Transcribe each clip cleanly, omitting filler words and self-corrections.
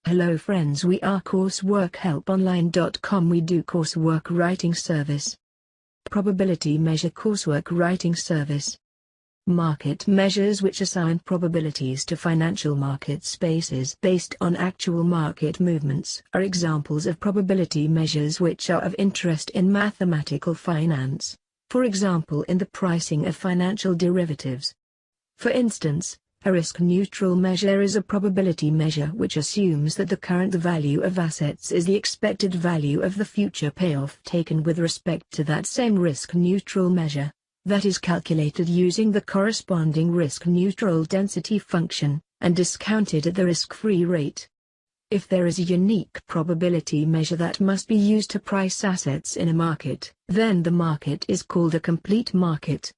Hello friends, we are courseworkhelponline.com. We do coursework writing service. Probability measure coursework writing service. Market measures which assign probabilities to financial market spaces based on actual market movements are examples of probability measures which are of interest in mathematical finance, for example in the pricing of financial derivatives. For instance, a risk-neutral measure is a probability measure which assumes that the current value of assets is the expected value of the future payoff taken with respect to that same risk-neutral measure, that is calculated using the corresponding risk-neutral density function, and discounted at the risk-free rate. If there is a unique probability measure that must be used to price assets in a market, then the market is called a complete market.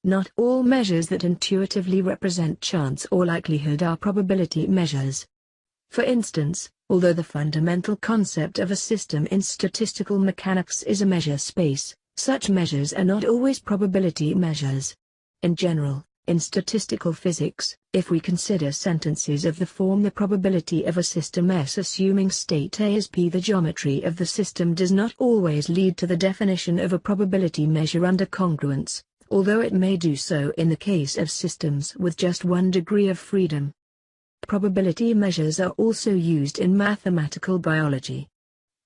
Not all measures that intuitively represent chance or likelihood are probability measures. For instance, although the fundamental concept of a system in statistical mechanics is a measure space, such measures are not always probability measures. In general, in statistical physics, if we consider sentences of the form the probability of a system S assuming state A is P, the geometry of the system does not always lead to the definition of a probability measure under congruence, although it may do so in the case of systems with just one degree of freedom. Probability measures are also used in mathematical biology.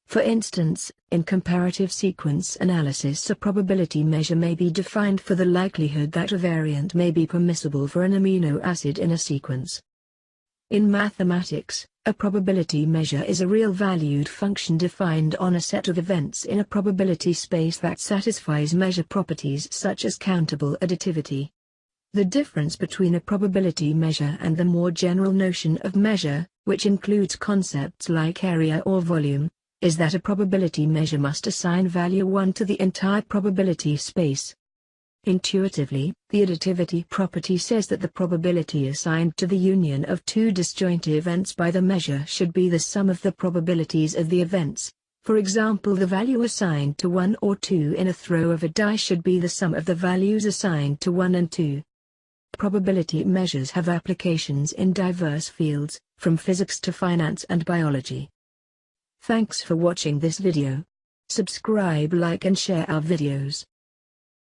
For instance, in comparative sequence analysis, a probability measure may be defined for the likelihood that a variant may be permissible for an amino acid in a sequence. In mathematics, a probability measure is a real-valued function defined on a set of events in a probability space that satisfies measure properties such as countable additivity. The difference between a probability measure and the more general notion of measure, which includes concepts like area or volume, is that a probability measure must assign value 1 to the entire probability space. Intuitively, the additivity property says that the probability assigned to the union of two disjoint events by the measure should be the sum of the probabilities of the events. For example, the value assigned to 1 or 2 in a throw of a die should be the sum of the values assigned to 1 and 2. Probability measures have applications in diverse fields, from physics to finance and biology. Thanks for watching this video. Subscribe, like and share our videos.